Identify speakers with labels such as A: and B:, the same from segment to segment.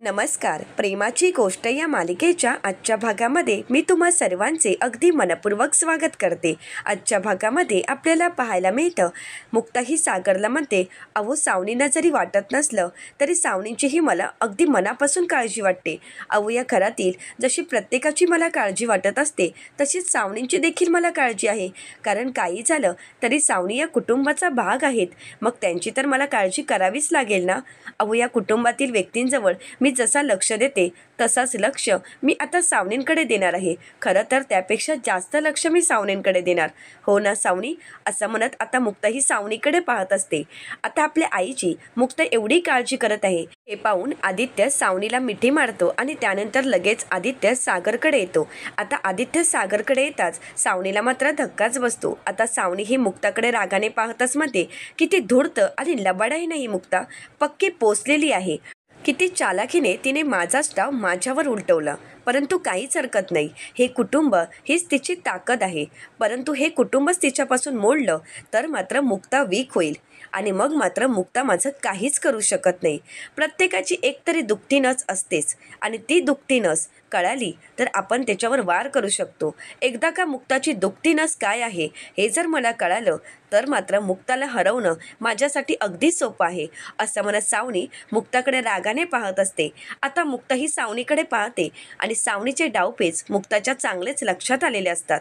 A: नमस्कार. प्रेमाची गोष्ट या मालिकेच्या आजच्या भागामध्ये मी तुम्हा सर्वांचे अगदी मनपूर्वक स्वागत करते. आजच्या भागामध्ये आपल्याला पाहायला मिळतं, मुक्ता ही सागरला म्हणते, अहो सावनींना जरी वाटत नसलं तरी सावनींचीही मला अगदी मनापासून काळजी वाटते. अहो या घरातील जशी प्रत्येकाची मला काळजी वाटत असते तशीच सावनींची देखील मला काळजी आहे. कारण काही झालं तरी सावनी या कुटुंबाचा भाग आहेत, मग त्यांची तर मला काळजी करावीच लागेल ना. अहो या कुटुंबातील व्यक्तींजवळ मी जसा लक्ष देते तसाच लक्ष मी आता सावनींकडे देणार आहे. खरं तर त्यापेक्षा जास्त लक्ष मी सावनींकडे देणार. हो ना सावनी, असं म्हणत आता मुक्ता ही सावनीकडे पाहत असते. आता आपल्या आईची मुक्ता एवढी काळजी करत आहे हे पाहून आदित्य सावनीला मिठी मारतो आणि त्यानंतर लगेच आदित्य सागरकडे येतो. आता आदित्य सागरकडे येताच सावनीला मात्र धक्काच बसतो. आता सावनी ही मुक्ताकडे रागाने पाहतच म्हणते, किती धूर्त आणि लबाडाही नाही मुक्ता, पक्की पोचलेली आहे. किती चालाखीने तिने माझाच डाव माझ्यावर उलटवला, परंतु काहीच हरकत नाही. हे कुटुंब हीच तिची ताकद आहे. परंतु हे कुटुंबच तिच्यापासून मोडलं तर मात्र मुक्ता वीक होईल आणि मग मात्र मुक्ता माझं काहीच करू शकत नाही. प्रत्येकाची एकतरी दुखती नस असतेच आणि ती दुखती नस कळाली तर आपण त्याच्यावर वार करू शकतो. एकदा का मुक्ताची दुखती नस काय आहे हे जर मला कळालं तर मात्र मुक्ताला हरवणं माझ्यासाठी अगदी सोपं आहे, असं म्हणत सावनी मुक्ताकडे रागाने पाहत असते. आता मुक्ता ही सावनीकडे पाहते आणि सावनीचे डावपेच मुक्ताच्या चांगलेच लक्षात आलेले असतात.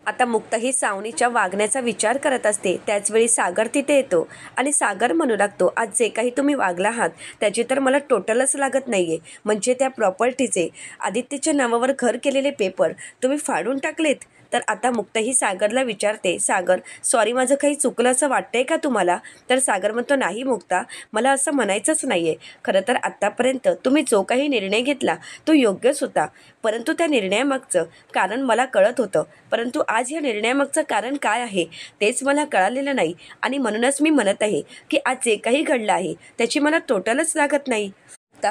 A: आता मुक्ता ही सावनीच्या वागण्याचा विचार करत असते. त्याचवेळी सागर तिथे येतो आणि सागर म्हणू लागतो, आज जे काही तुम्ही वागला आहात त्याची तर मला टोटलच लागत नाही आहे. म्हणजे त्या प्रॉपर्टीचे आदित्यच्या नावावर घर केलेले पेपर तुम्ही फाडून टाकलेत. तर आता मुक्ता ही सागरला विचारते, सागर सॉरी, माझं काही चुकलं असं वाटतंय का तुम्हाला? तर सागर म्हणतो, नाही मुक्ता, मला असं म्हणायचंच नाही आहे. खरं तर आत्तापर्यंत तुम्ही जो काही निर्णय घेतला तो योग्यच होता, परंतु त्या निर्णयामागचं कारण मला कळत होतं, परंतु आज या निर्णयामागचं कारण काय आहे तेच मला कळालेलं नाही. आणि म्हणूनच मी म्हणत आहे की आज जे काही घडलं आहे त्याची मला टोटलच लागत नाही.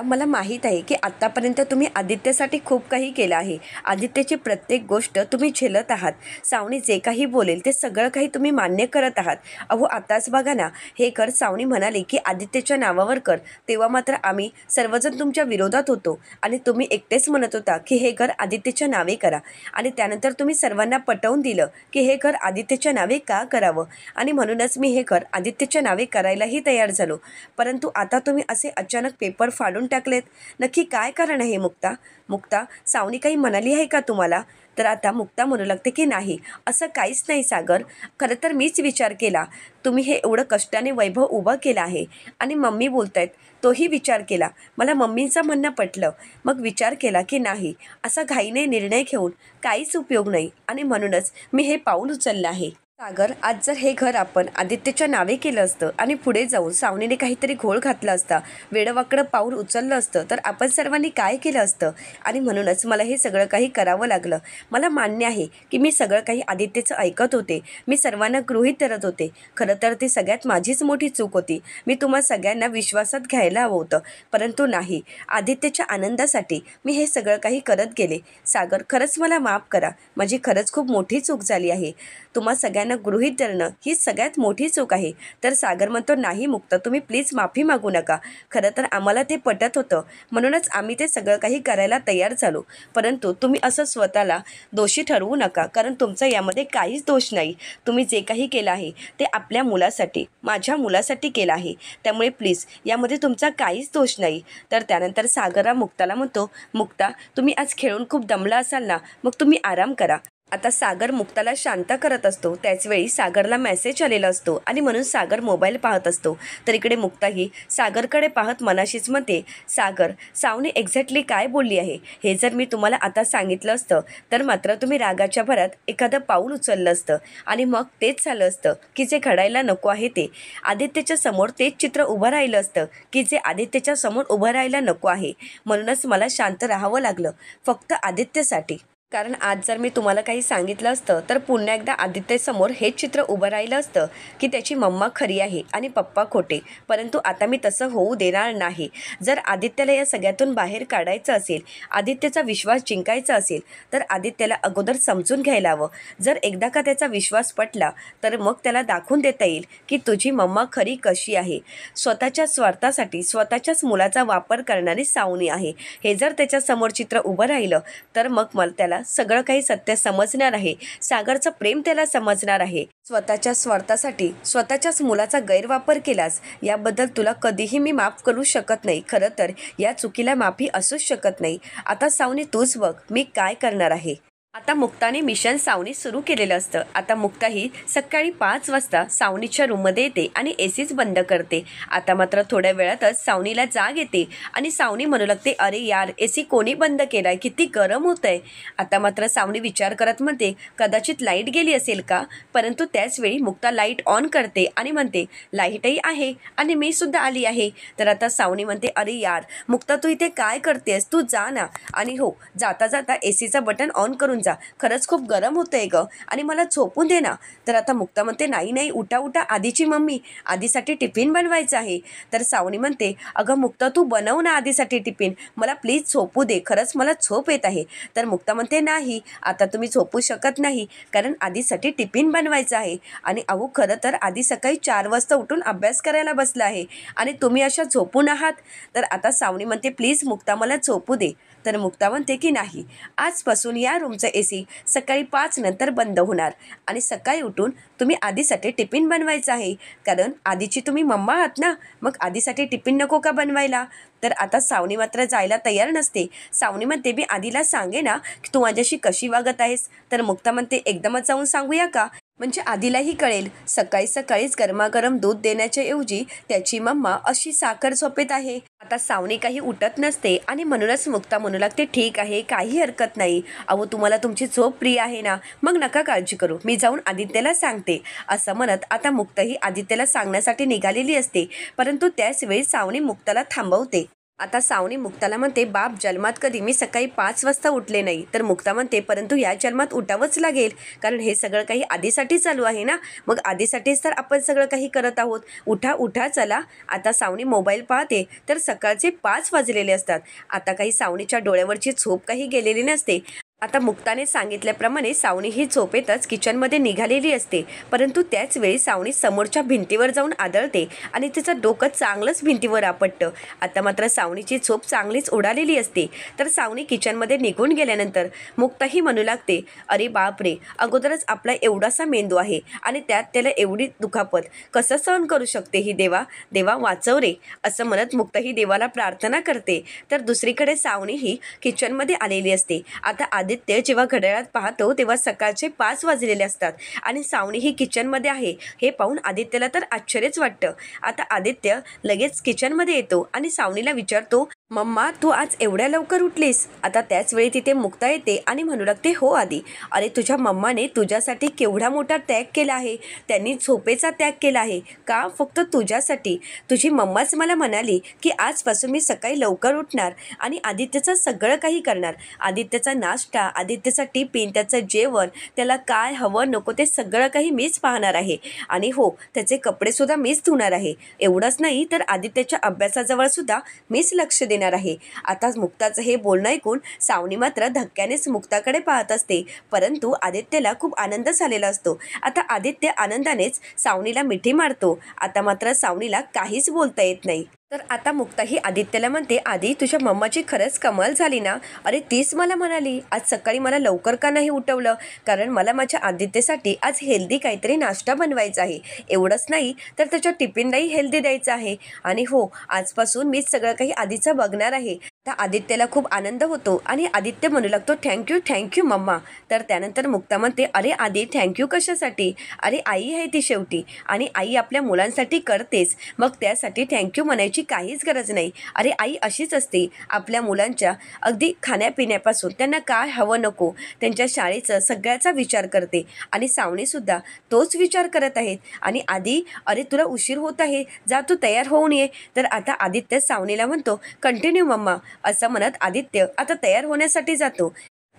A: मला माहीत आहे की आत्तापर्यंत तुम्ही आदित्यसाठी खूप काही केलं आहे. आदित्यची प्रत्येक गोष्ट तुम्ही झेलत आहात. सावनी जे काही बोलेल ते सगळं काही तुम्ही मान्य करत आहात. अहो आताच बघा ना, हे घर सावनी म्हणाले की आदित्यच्या नावावर कर, तेव्हा मात्र आम्ही सर्वजण तुमच्या विरोधात होतो आणि तुम्ही एकटेच म्हणत होता की हे घर आदित्यच्या नावे करा. आणि त्यानंतर तुम्ही सर्वांना पटवून दिलं की हे घर आदित्यच्या नावे का करावं आणि म्हणूनच मी हे घर आदित्यच्या नावे करायलाही तयार झालो. परंतु आता तुम्ही असे अचानक पेपर फाडून टाकलेत. नक्की काय कारण आहे मुक्ता? मुक्ता, सावनी काही म्हणाली आहे का तुम्हाला? तर आता मुक्ता म्हणू लागते की नाही, असं काहीच नाही सागर, खरं तर मीच विचार केला. तुम्ही हे एवढं कष्टाने वैभव उभं केलं आहे आणि मम्मी बोलतायत तोही विचार केला. मला मम्मींचं म्हणणं पटलं, मग विचार केला की नाही, असा घाईने निर्णय घेऊन काहीच उपयोग नाही आणि म्हणूनच मी हे पाऊल उचललं आहे. सागर, आज जर हे घर आपण आदित्यच्या नावे केलं असतं आणि पुढे जाऊन सावनीने काहीतरी घोळ घातला असता, वेडंवाकडं पाऊल उचललं असतं तर आपण सर्वांनी काय केलं असतं? आणि म्हणूनच मला हे सगळं काही करावं लागलं. मला मान्य आहे की मी सगळं काही आदित्यचं ऐकत होते, मी सर्वांना गृहीत धरत होते. खरं तर ती सगळ्यात माझीच मोठी चूक होती. मी तुम्हा सगळ्यांना विश्वासात घ्यायला हवं होतं, परंतु नाही. आदित्यच्या आनंदासाठी मी हे सगळं काही करत गेले. सागर, खरंच मला माफ करा, माझी खरंच खूप मोठी चूक झाली आहे. तुम्हा सगळ्यांना गृहीत धरणं ही सगळ्यात मोठी चूक आहे. तर सागर म्हणतो, नाही मुक्ता, तुम्ही प्लीज माफी मागू नका. खरं तर आम्हाला ते पटत होतं म्हणूनच आम्ही ते सगळं काही करायला तयार झालो, परंतु तुम्ही असं स्वतःला दोषी ठरवू नका, कारण तुमचा यामध्ये काहीच दोष नाही. तुम्ही जे काही केलं आहे ते आपल्या मुलासाठी, माझ्या मुलासाठी केलं आहे, त्यामुळे प्लीज यामध्ये तुमचा काहीच दोष नाही. तर त्यानंतर सागरा मुक्ताला म्हणतो, मुक्ता, तुम्ही आज खेळून खूप दमला असाल ना, मग तुम्ही आराम करा. आता सागर मुक्ताला शांत करत असतो. त्याचवेळी सागरला मेसेज आलेला असतो आणि म्हणून सागर मोबाईल पाहत असतो. तर इकडे मुक्ताही सागरकडे पाहत मनाशीच म्हणते, सागर, सावनी एक्झॅक्टली काय बोलली आहे हे जर मी तुम्हाला आता सांगितलं असतं तर मात्र तुम्ही रागाच्या भरात एखादं पाऊल उचललं असतं आणि मग तेच झालं असतं की जे घडायला नको आहे ते. आदित्यच्या समोर तेच चित्र उभं राहिलं असतं की जे आदित्यच्या समोर उभं राहायला नको आहे. म्हणूनच मला शांत राहावं लागलं, फक्त आदित्यसाठी. कारण आज जर मी तुम्हाला काही सांगितलं असतं तर पुन्हा एकदा आदित्यसमोर हेच चित्र उभं राहिलं असतं की त्याची मम्मा खरी आहे आणि पप्पा खोटे. परंतु आता मी तसं होऊ देणार नाही. जर आदित्यला या सगळ्यातून बाहेर काढायचं असेल, आदित्यचा विश्वास जिंकायचा असेल, तर आदित्यला अगोदर समजून घ्यायला हवं. जर एकदा का त्याचा विश्वास पटला तर मग त्याला दाखवून देता येईल की तुझी मम्मा खरी कशी आहे. स्वतःच्या स्वार्थासाठी स्वतःच्याच मुलाचा वापर करणारी सावनी आहे, हे जर त्याच्यासमोर चित्र उभं राहिलं तर मग मला त्याला सगळं काही सत्य समजणार आहे. सागरचं प्रेम त्याला समजणार आहे. स्वतःच्या स्वार्थासाठी स्वतःच्याच मुलाचा गैरवापर केलास याबद्दल तुला कधीही मी माफ करू शकत नाही. खरं तर या चुकीला माफी असूच शकत नाही. आता सावनी तूच बघ मी काय करणार आहे. आता मुक्ताने मिशन सावनी सुरू केलेलं असतं. आता मुक्ता ही सकाळी 5 वाजता सावनीच्या रूममध्ये येते आणि एसीच बंद करते. आता मात्र थोड्या वेळातच सावनीला जाग येते आणि सावनी म्हणू लागते, अरे यार एसी कोणी बंद केलाय, किती गरम होत आहे. आता मात्र सावनी विचार करत म्हणते कदाचित लाईट गेली असेल का. परंतु त्याचवेळी मुक्ता लाईट ऑन करते आणि म्हणते लाईटही आहे आणि मी सुद्धा आली आहे. तर आता सावनी म्हणते अरे यार मुक्ता तू इथे काय करतेस, तू जा ना. आणि हो जाता जाता एसीचं बटन ऑन करून जा, खरंच खूप गरम होतंय ग आणि मला झोपून दे ना. तर आता मुक्ता म्हणते नाही नाही उठा उठा, आधीची मम्मी आधीसाठी टिफिन बनवायचं आहे. तर सावनी म्हणते अगं मुक्ता तू बनव ना आधीसाठी टिफिन, मला प्लीज झोपू दे, खरंच मला झोप येत आहे. तर मुक्ता म्हणते नाही आता तुम्ही झोपू शकत नाही कारण आधीसाठी टिफिन बनवायचं आहे. आणि अहो खरं तर आधी सकाळी 4 वाजता उठून अभ्यास करायला बसला आहे आणि तुम्ही अशा झोपून आहात. तर आता सावनी म्हणते प्लीज मुक्ता मला झोपू दे. तर मुक्ता म्हणते की नाही आजपासून या रूमचं एसी सकाळी 5 नंतर बंद होणार आणि सकाळी उठून तुम्ही आधीसाठी टिफिन बनवायचं आहे. कारण आधीची तुम्ही मम्मा आहात ना, मग आधीसाठी टिफिन नको का बनवायला. तर आता सावनी मात्र जायला तयार नसते. सावनी म्हणते मी आधीला सांगे ना की तू माझ्याशी कशी वागत आहेस. तर मुक्ता म्हणते एकदमच जाऊन सांगूया का, म्हणजे आधीलाही कळेल. सकाळी सकाळीच गरमागरम दूध देण्याच्या ऐवजी त्याची मम्मा अशी साखर झोपेत आहे. आता सावनी काही उठत नसते आणि म्हणूनच मुक्ता म्हणू लागते ठीक आहे काही हरकत नाही. अहो तुम्हाला तुमची झोप प्रिय आहे ना, मग नका काळजी करू, मी जाऊन आदित्यला सांगते. असं म्हणत आता मुक्ता ही आदित्यला सांगण्यासाठी निघालेली असते. परंतु त्याच वेळी सावनी मुक्ताला थांबवते. आता सावनी मुक्ताला म्हणते बाप जन्मात कधी मी सकाळी 5 वाजता उठले नाही. तर मुक्ता म्हणते परंतु या जन्मात उठावंच लागेल कारण हे सगळं काही आधीसाठी चालू आहे ना, मग आधीसाठीच तर आपण सगळं काही करत आहोत. उठा उठा चला. आता सावनी मोबाईल पाहते तर सकाळचे 5 वाजलेले असतात. आता काही सावनीच्या डोळ्यावरची झोप काही गेलेली नसते. आता मुक्ताने सांगितल्याप्रमाणे सावनी ही झोपेतच किचनमध्ये निघालेली असते. परंतु त्याच वेळी सावनी समोरच्या भिंतीवर जाऊन आदळते आणि तिचं डोकं चांगलंच भिंतीवर आपटतं. आता मात्र सावनीची झोप चांगलीच उडालेली असते. तर सावनी किचनमध्ये निघून गेल्यानंतर मुक्ताही म्हणू लागते अरे बाप रे, अगोदरच आपला एवढासा मेंदू आहे आणि त्यात त्याला एवढी दुखापत कसं सहन करू शकते ही देवा, देवा वाचव रे, असं म्हणत मुक्ता ही देवाला प्रार्थना करते. तर दुसरीकडे सावनी ही किचनमध्ये आलेली असते. आता आदित्य जेव्हा घड्याळात पाहतो तेव्हा सकाळचे 5 वाजलेले असतात आणि सावनी ही किचनमध्ये आहे. हे पाहून आदित्यला तर आश्चर्यच वाटतं. आता आदित्य लगेच किचनमध्ये येतो आणि सावनीला विचारतो मम्मा तू आज एवढ्या लवकर उठलीस. आता त्याच वेळी तिथे मुक्ता येते आणि म्हणू लागते हो आदी, अरे तुझ्या मम्माने तुझ्यासाठी केवढा मोठा त्याग केला आहे. त्यांनी झोपेचा त्याग केला आहे का, फक्त तुझ्यासाठी. तुझी मम्माच मला म्हणाली की आजपासून मी सकाळी लवकर उठणार आणि आदित्यचं सगळं काही करणार. आदित्यचा नाश्ता, आदित्यचा टिफिन, त्याचं जेवण, त्याला काय हवं नको ते सगळं काही मीच पाहणार आहे आणि हो त्याचे कपडेसुद्धा मीच धुणार आहे. एवढंच नाही तर आदित्यच्या अभ्यासाजवळ सुद्धा मीच लक्ष देणार आहे. आता मुक्ताचं हे बोलणं ऐकून सावनी मात्र धक्क्यानेच मुक्ताकडे पाहत असते. परंतु आदित्यला खूप आनंद झालेला असतो. आता आदित्य आनंदानेच सावनीला मिठी मारतो. आता मात्र सावनीला काहीच बोलता येत नाही. तर आता मुक्ता ही आदित्यला म्हणते आधी तुझ्या मम्माची खरंच कमाल झाली ना. अरे तीच मला म्हणाली आज सकाळी मला लवकर का नाही उठवलं, कारण मला माझ्या आदित्यसाठी आज हेल्दी काहीतरी नाश्ता बनवायचा आहे. एवढंच नाही तर त्याच्या टिफिनलाही हेल्दी द्यायचं आहे आणि हो आजपासून मीच सगळं काही आधीचं बघणार आहे. तर आदित्यला खूप आनंद होतो आणि आदित्य म्हणू लागतो थँक्यू मम्मा. तर त्यानंतर मुक्ता म्हणते अरे आदी थँक्यू कशासाठी, अरे आई आहे ती शेवटी आणि आई आपल्या मुलांसाठी करतेच, मग त्यासाठी थँक्यू म्हणायची काहीच गरज नाही. अरे आई अशीच असते, आपल्या मुलांच्या अगदी खाण्यापिण्यापासून त्यांना काय हवं नको त्यांच्या शाळेचं सगळ्याचा विचार करते आणि सावनीसुद्धा तोच विचार करत आहेत. आणि आधी अरे तुला उशीर होत आहे, जा तू तयार होऊन ये. तर आता आदित्य सावनीला म्हणतो कंटिन्यू मम्मा. असं म्हणत आदित्य आता तयार होण्यासाठी जातो.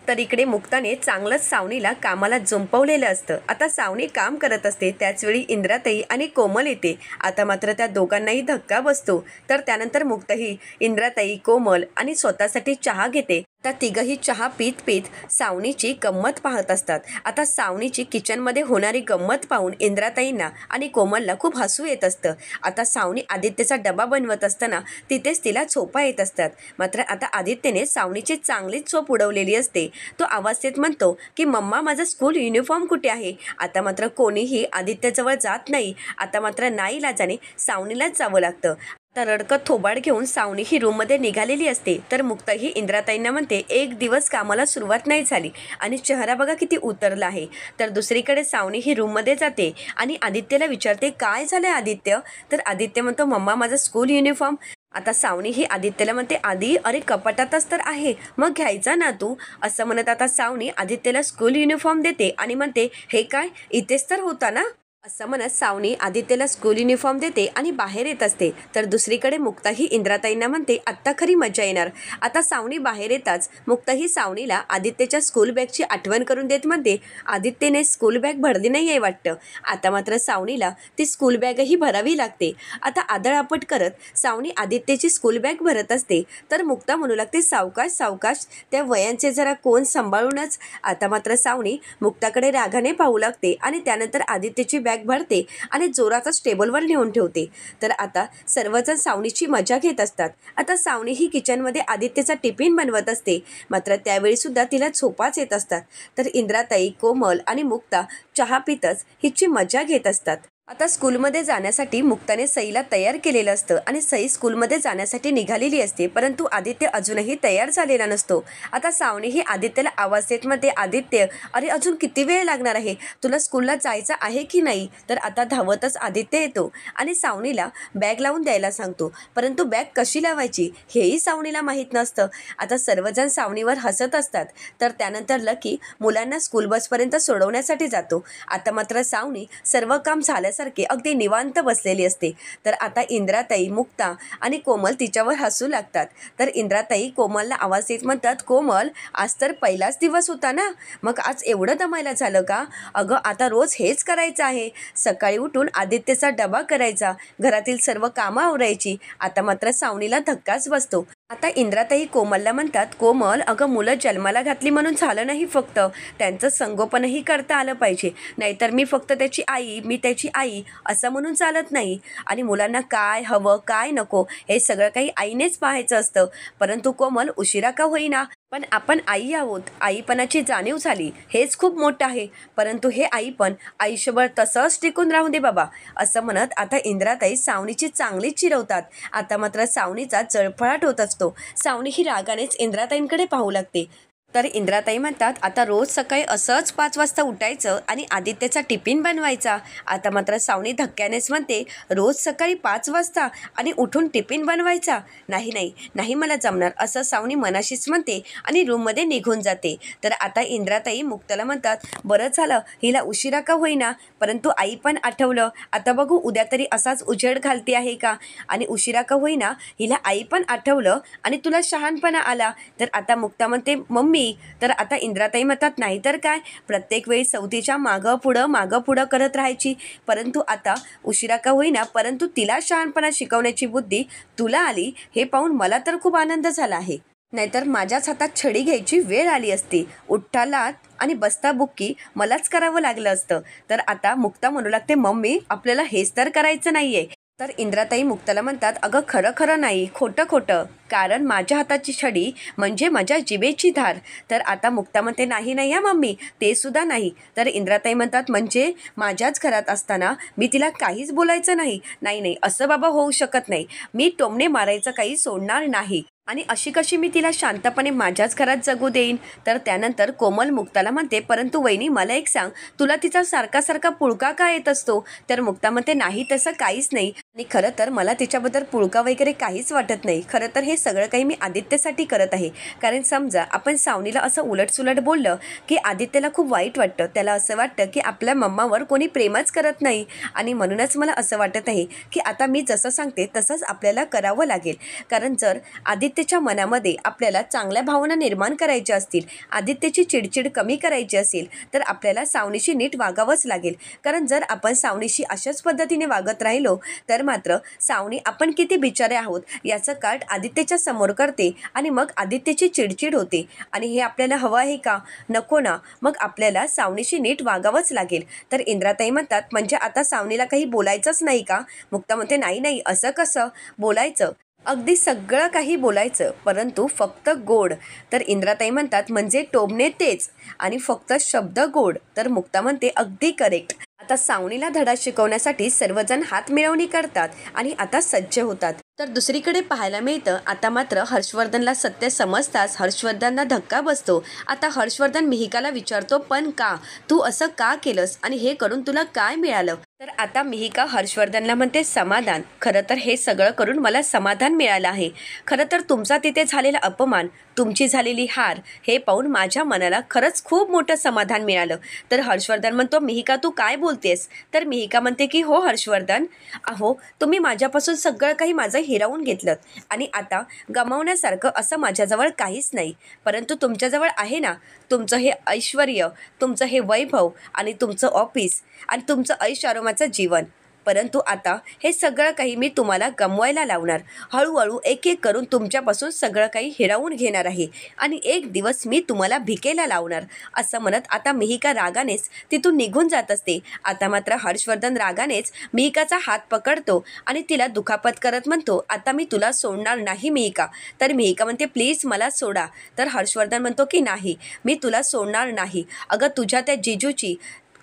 A: तर इकडे मुक्ताने चांगलंच सावनीला कामाला जुंपवलेलं असतं. आता सावनी काम करत असते त्याचवेळी इंद्राताई आणि कोमल येते. आता मात्र त्या दोघांनाही धक्का बसतो. तर त्यानंतर मुक्ताही इंद्राताई, कोमल आणि स्वतःसाठी चहा घेते. आता तिघही चहा पीत पीत सावनीची गंमत पाहत असतात. आता सावनीची किचनमध्ये होणारी गंमत पाहून इंद्राताईंना आणि कोमलला खूप हसू येत असतं. आता सावनी आदित्यचा डबा बनवत असताना तिथेच तिला झोपा येत असतात. मात्र आता आदित्यने सावनीची चांगलीच झोप उडवलेली असते. तो आवाज देत म्हणतो की मम्मा, माझा स्कूल युनिफॉर्म कुठे आहे? आता मात्र कोणीही आदित्यजवळ जात नाही. आता मात्र नाईलाजाने सावनीलाच जावं लागतं. आता रडकत थोबाड घेऊन सावनी ही रूममध्ये निघालेली असते. तर मुक्ता ही इंद्राताईंना म्हणते, एक दिवस कामाला सुरुवात नाही झाली आणि चेहरा बघा किती उतरला आहे. तर दुसरीकडे सावनी ही रूममध्ये जाते आणि आदित्यला विचारते, काय झालंय आदित्य? तर आदित्य म्हणतो, मम्मा, माझा स्कूल युनिफॉर्म. आता सावनी ही आदित्यला म्हणते, आधी अरे कपाटातच तर आहे, मग घ्यायचा ना तू. असं म्हणत आता सावनी आदित्यला स्कूल युनिफॉर्म देते आणि म्हणते, हे काय, इथेच तर होता ना? असं म्हणत सावनी आदित्यला स्कूल युनिफॉर्म देते आणि बाहेर येत असते. तर दुसरीकडे मुक्ता ही इंद्राताईंना म्हणते, आत्ता खरी मजा येणार. आता सावनी बाहेर येताच मुक्ता ही सावनीला आदित्यच्या स्कूल बॅगची आठवण करून देत म्हणते, आदित्यने स्कूल बॅग भरली नाही आहे वाटतं. आता मात्र सावनीला ती स्कूल बॅगही भरावी लागते. आता आदळआपट करत सावनी आदित्यची स्कूल बॅग भरत असते. तर मुक्ता म्हणू लागते, सावकाश सावकाश, त्या वयांचे जरा कोण सांभाळूनच. आता मात्र सावनी मुक्ताकडे रागाने पाहू लागते आणि त्यानंतर आदित्यची बॅग भरते आणि जोरातच टेबलवर नेऊन ठेवते. तर आता सर्वजण सावनीची मजा घेत असतात. आता सावनी ही किचनमध्ये आदित्यचा टिफिन बनवत असते. मात्र त्यावेळी सुद्धा तिला झोपाच येत असतात. तर इंद्राताई, कोमल आणि मुक्ता चहा पितच हिची मजा घेत असतात. आता स्कूलमध्ये जाण्यासाठी मुक्ताने सईला तयार केलेलं असतं आणि सई स्कूलमध्ये जाण्यासाठी निघालेली असते. परंतु आदित्य अजूनही तयार झालेला नसतो. आता सावनी ही आदित्यला आवाज देत म्हणते, आदित्य, अरे अजून किती वेळ लागणार आहे? तुला स्कूलला जायचं आहे की नाही? तर आता धावतच आदित्य येतो आणि सावनीला बॅग लावून द्यायला सांगतो. परंतु बॅग कशी लावायची हेही सावनीला माहीत नसतं. आता सर्वजण सावनीवर हसत असतात. तर त्यानंतर लकी मुलांना स्कूल बसपर्यंत सोडवण्यासाठी जातो. आता मात्र सावनी सर्व काम झाल्यासारखे अगदी निवांत बसलेली असते. तर आता इंद्राताई, मुक्ता आणि कोमल तिच्यावर हसू लागतात. तर इंद्राताई कोमलला आवाज देत म्हणतात, कोमल, आज तर पहिलाच दिवस होता ना, मग आज एवढं दमायला झालं का? अगं आता रोज हेच करायचं आहे. सकाळी उठून आदित्यचा डबा करायचा, घरातील सर्व कामं आवरायची. आता मात्र सावनीला धक्काच बसतो. आता इंद्राताई कोमलला म्हणतात, कोमल, अगं मुलं जन्माला घातली म्हणून झालं नाही, फक्त त्यांचं संगोपनही करता आलं पाहिजे. नाहीतर मी फक्त त्याची आई, मी त्याची आई असं म्हणून चालत नाही. आणि मुलांना काय हवं काय नको हे सगळं काही आईनेच पाहायचं असतं. परंतु कोमल, उशिरा का होईना पण आपण आई आहोत, आईपणाची जाणीव झाली, हेच खूप मोठं आहे. परंतु हे आईपण आयुष्यभर तसंच टिकून राहू दे बाबा. असं म्हणत आता इंद्राताई सावनीची चांगलीच चिरवतात. आता मात्र सावनीचा जळफळाट होत असतो. सावनी ही रागानेच इंद्राताईंकडे पाहू लागते. तर इंद्राताई म्हणतात, आता रोज सकाळी असंच 5 वाजता उठायचं आणि आदित्यचा टिफिन बनवायचा. आता मात्र सावनी धक्क्यानेच म्हणते, रोज सकाळी 5 वाजता आणि उठून टिफिन बनवायचा? नाही नाही नाही, मला जमणार, असं सावनी मनाशीच म्हणते आणि रूममध्ये निघून जाते. तर आता इंद्राताई मुक्ताला म्हणतात, बरं झालं हिला उशिरा का होईना, परंतु आई पण आठवलं. आता बघू उद्या तरी असाच उजेड घालते आहे का. आणि उशिरा का होईना हिला आई पण आठवलं आणि तुला शहाणपणा आला. तर आता मुक्ता म्हणते, मम्मी. तर आता इंद्राताई म्हणतात, नाही तर काय, प्रत्येक वेळी सवतीच्या मागं पुढं करत राहायची. परंतु आता उशिरा का होईना परंतु तिला शहाणपणा शिकवण्याची बुद्धी तुला आली, हे पाहून मला तर खूप आनंद झाला आहे. नाहीतर माझ्याच हातात छडी घ्यायची वेळ आली असती. उठ्ठा लाथ आणि बसता बुक्की मलाच करावं लागलं असतं. तर आता मुक्ता म्हणू लागते, मम्मी, आपल्याला हेच तर करायचं नाहीये. तर इंद्राताई मुक्ताला म्हणतात, अगं खरं खरं नाही, खोटं खोटं, कारण माझ्या हाताची छडी म्हणजे माझ्या जिभेची धार. तर आता मुक्ता म्हणते, नाही नाही हा मम्मी, ते सुद्धा नाही. तर इंद्राताई म्हणतात, म्हणजे माझ्याच घरात असताना मी तिला काहीच बोलायचं नाही? नाही नाही, असं बाबा होऊ शकत नाही. मी टोमणे मारायचं काही सोडणार नाही. आणि अशी कशी मी तिला शांतपणे माझ्याच घरात जगू देईन. तर त्यानंतर कोमल मुक्ताला म्हणते, परंतु वहिनी, मला एक सांग, तुला तिचा सारखा सारखा पुळका का येत असतो? तर मुक्ता म्हणते, नाही तसं काहीच नाही, आणि खरं तर मला तिच्याबद्दल पुळका वगैरे काहीच वाटत नाही. खरं तर हे सगळं काही मी आदित्यसाठी करत आहे. कारण समजा आपण सावनीला असं उलटसुलट बोललं की आदित्यला खूप वाईट वाटतं. त्याला असं वाटतं की आपल्या मम्मावर कोणी प्रेमच करत नाही आणि म्हणूनच मला असं वाटत आहे की आता मी जसं सांगते तसंच आपल्याला करावं लागेल. कारण जर आदित्यच्या मनामध्ये आपल्याला चांगल्या भावना निर्माण करायच्या असतील, आदित्यची चिडचिड कमी करायची असेल, तर आपल्याला सावनीशी नीट वागावंच लागेल. कारण जर आपण सावनीशी अशाच पद्धतीने वागत राहिलो तर मात्र सावनी आपण किती बिचारे आहोत याचं कार्ड आदित्यच्या समोर करते आणि मग आदित्यची चिडचिड होते. आणि हे आपल्याला हवं आहे का? नको ना. मग आपल्याला सावनीशी नीट वागावंच लागेल. तर इंद्राताई म्हणतात, म्हणजे आता सावनीला काही बोलायचंच नाही का? मुक्ता म्हणते, नाही नाही, असं कसं बोलायचं? अगदी सगळं काही बोलायचं, परंतु फक्त गोड. तर इंद्राताई म्हणतात, म्हणजे टोमणे तेच आणि फक्त शब्द गोड. तर मुक्ता म्हणते, अगदी करेक्ट. आता सावनीला धडा शिकवण्यासाठी सर्वजण हात मिळवणी करतात आणि आता सज्ज होतात. तर दुसरीकडे पाहायला मिळतं, आता मात्र हर्षवर्धनला सत्य समजताच हर्षवर्धनला धक्का बसतो. आता हर्षवर्धन मिहिकाला विचारतो, पण का? तू असं का केलंस आणि हे करून तुला काय मिळालं? तर आता मिहिका हर्षवर्धनला म्हणते, समाधान. खरं तर हे सगळं करून मला समाधान मिळालं आहे. खरं तर तुमचा तिथे झालेला अपमान, तुमची झालेली हार हे पाहून माझ्या मनाला खरंच खूप मोठं समाधान मिळालं. तर हर्षवर्धन म्हणतो, मिहिका तू काय बोलतेस? तर मिहिका म्हणते की हो हर्षवर्धन, अहो तुम्ही माझ्यापासून सगळं काही माझं हिरावून घेतलं आणि आता गमावण्यासारखं असं माझ्याजवळ काहीच नाही. परंतु तुमच्याजवळ आहे ना, तुमचं हे ऐश्वर्य, तुमचं हे वैभव आणि तुमचं ऑफिस आणि तुमचं ऐश आरामाचं जीवन. परंतु आता हे सगळं काही मी तुम्हाला गमवायला लावणार. हळूहळू एक एक करून तुमच्यापासून सगळं काही हिरावून घेणार आहे आणि एक दिवस मी तुम्हाला भिकेला लावणार. असं म्हणत आता मिहिका रागानेच तिथून निघून जात असते. आता मात्र हर्षवर्धन रागानेच मिहिकाचा हात पकडतो आणि तिला दुखापत करत म्हणतो, आता मी तुला सोडणार नाही मिहिका. तर मिहिका म्हणते, प्लीज मला सोडा. तर हर्षवर्धन म्हणतो की नाही, मी तुला सोडणार नाही. अगं तुझ्या त्या जिजूची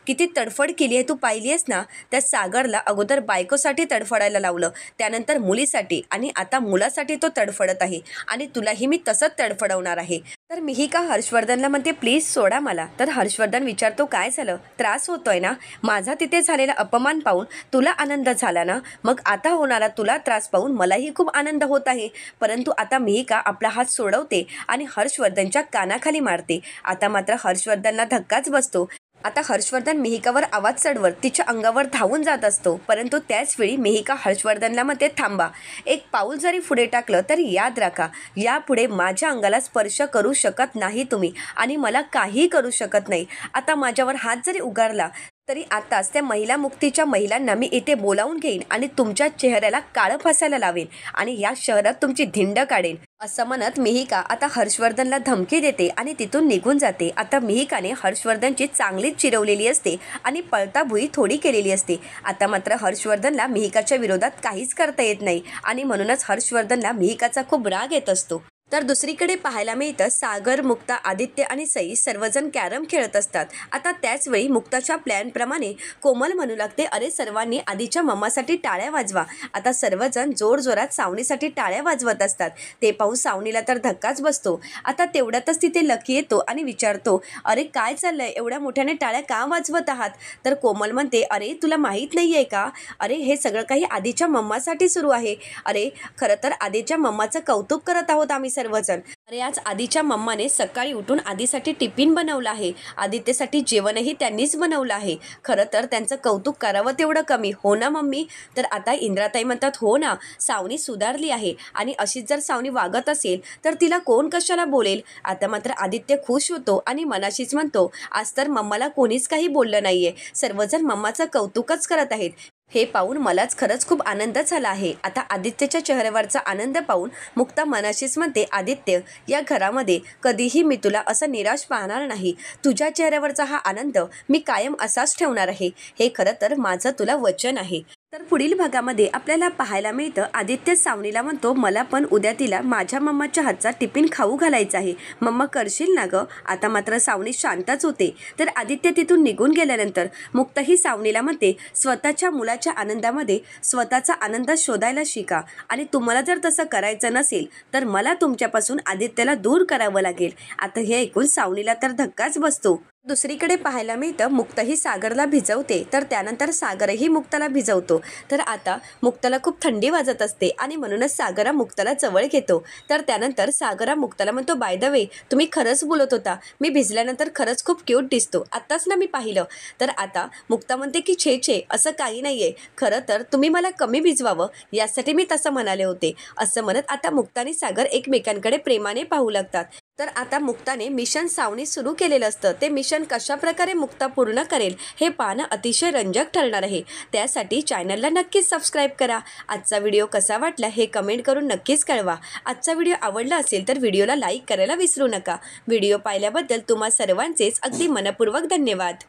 A: किती तडफड केली आहे तू पाहिली आहेस ना. त्या सागरला अगोदर बायकोसाठी तडफडायला लावलं, त्यानंतर मुलीसाठी आणि आता मुलासाठी तो तडफडत आहे आणि तुलाही मी तसंच तडफडवणार आहे. तर मिहिका हर्षवर्धनला म्हणते, प्लीज सोडा मला. तर हर्षवर्धन विचारतो, काय झालं? त्रास होतोय ना? माझा तिथे झालेला अपमान पाहून तुला आनंद झाला ना? मग आता होणारा तुला त्रास पाहून मलाही खूप आनंद होत आहे. परंतु आता मिहिका आपला हात सोडवते आणि हर्षवर्धनच्या कानाखाली मारते. आता मात्र हर्षवर्धनला धक्काच बसतो. आता हर्षवर्धन मिहिकावर आवाज चढवत तिच्या अंगावर धावून जात असतो. परंतु त्याचवेळी मिहिका हर्षवर्धनला म्हणते, थांबा. एक पाऊल जरी पुढे टाकलं तरी याद राखा, यापुढे माझ्या अंगाला स्पर्श करू शकत नाही तुम्ही आणि मला काहीही करू शकत नाही. आता माझ्यावर हात जरी उगारला तरी आताच त्या महिला मुक्तीच्या महिलांना मी इथे बोलावून घेईन आणि तुमच्या चेहऱ्याला काळं फासायला लावेन आणि या शहरात तुमची धिंड काढेन. असं म्हणत मिहिका आता हर्षवर्धनला धमकी देते आणि तिथून निघून जाते. आता मिहिकाने हर्षवर्धनची चांगलीच चिरवलेली असते आणि पळताभुई थोडी केलेली असते. आता मात्र हर्षवर्धनला मिहिकाच्या विरोधात काहीच करता येत नाही आणि म्हणूनच हर्षवर्धनला मिहिकाचा खूप राग येत असतो. तर दुसरीकडे पाहायला मिळतं, सागर, मुक्ता, आदित्य आणि सई सर्वजण कॅरम खेळत असतात. आता त्याचवेळी मुक्ताच्या प्लॅनप्रमाणे कोमल म्हणू लागते, अरे सर्वांनी आधीच्या मम्मासाठी टाळ्या वाजवा. आता सर्वजण जोरजोरात सावनीसाठी टाळ्या वाजवत असतात. ते पाहून सावनीला तर धक्काच बसतो. आता तेवढ्यातच तिथे लकी येतो आणि विचारतो, अरे काय चाललंय, एवढ्या मोठ्याने टाळ्या का वाजवत आहात? तर कोमल म्हणते, अरे तुला माहीत नाही आहे का? अरे हे सगळं काही आधीच्या मम्मासाठी सुरू आहे. अरे खरं तर आधीच्या मम्माचं कौतुक करत आहोत आम्ही सर्वजण. अरे आज आधीच्या मम्माने सकाळी उठून आधीसाठी टिफिन बनवला आहे, आदित्यसाठी जेवणही त्यांनीच बनवलं आहे. खरं तर त्यांचं कौतुक करावं तेवढं कमी, हो ना मम्मी? तर आता इंद्राताई म्हणतात, हो ना, सावनी सुधारली आहे आणि अशीच जर सावनी वागत असेल तर तिला कोण कशाला बोलेल. आता मात्र आदित्य खुश होतो आणि मनाशीच म्हणतो, आज तर मम्माला कोणीच काही बोललं नाहीये, सर्वजण मम्माचं कौतुकच करत आहेत. हे पाहून मलाच खरंच खूप आनंद झाला आहे. आता आदित्यच्या चेहऱ्यावरचा आनंद पाहून मुक्ता मनाशीच म्हणते, आदित्य या घरामध्ये कधीही मी तुला असं निराश पाहणार नाही. तुझ्या चेहऱ्यावरचा हा आनंद मी कायम असाच ठेवणार आहे, हे खरं तर माझं तुला वचन आहे. तर पुढील भागामध्ये आपल्याला पाहायला मिळतं, आदित्य सावनीला म्हणतो, मला पण उद्या तिला माझ्या मम्माच्या हातचा टिफिन खाऊ घालायचा आहे, मम्मा करशील ना गं? आता मात्र सावनी शांतच होते. तर आदित्य तिथून निघून गेल्यानंतर मुक्ताही सावनीला म्हणते, स्वतःच्या मुलाच्या आनंदामध्ये स्वतःचा आनंद शोधायला शिका आणि तुम्हाला जर तसं करायचं नसेल तर मला तुमच्यापासून आदित्यला दूर करावं लागेल. आता हे ऐकून सावनीला तर धक्काच बसतो. दुसरीकडे पाहायला मिळतं मुक्ता ही सागरला भिजवते, तर त्यानंतर सागरही मुक्ताला भिजवतो. तर आता मुक्ताला खूप थंडी वाजत असते आणि म्हणूनच सागरा मुक्ताला जवळ घेतो. तर त्यानंतर सागरा मुक्ताला म्हणतो, बाय द वे तुम्ही खरंच बोलत होता, मी भिजल्यानंतर खरंच खूप क्यूट दिसतो, आत्ताच ना मी पाहिलं. तर आता मुक्ता म्हणते की छे छे असं काही नाही आहे, खरं तर तुम्ही मला कमी भिजवावं यासाठी मी तसं म्हणाले होते. असं म्हणत आता मुक्ता आणि सागर एकमेकांकडे प्रेमाने पाहू लागतात. तर आता मुक्ताने मिशन सावनी सुरू केलेलं असतं. ते मिशन कशा प्रकारे मुक्ता पूर्ण करेल हे पाहणं अतिशय रंजक ठरणार आहे. त्यासाठी चॅनलला नक्कीच सबस्क्राईब करा. आजचा व्हिडिओ कसा वाटला हे कमेंट करून नक्कीच कळवा. आजचा व्हिडिओ आवडला असेल तर व्हिडिओला लाईक करायला विसरू नका. व्हिडिओ पाहिल्याबद्दल तुम्हा सर्वांचेच अगदी मनपूर्वक धन्यवाद.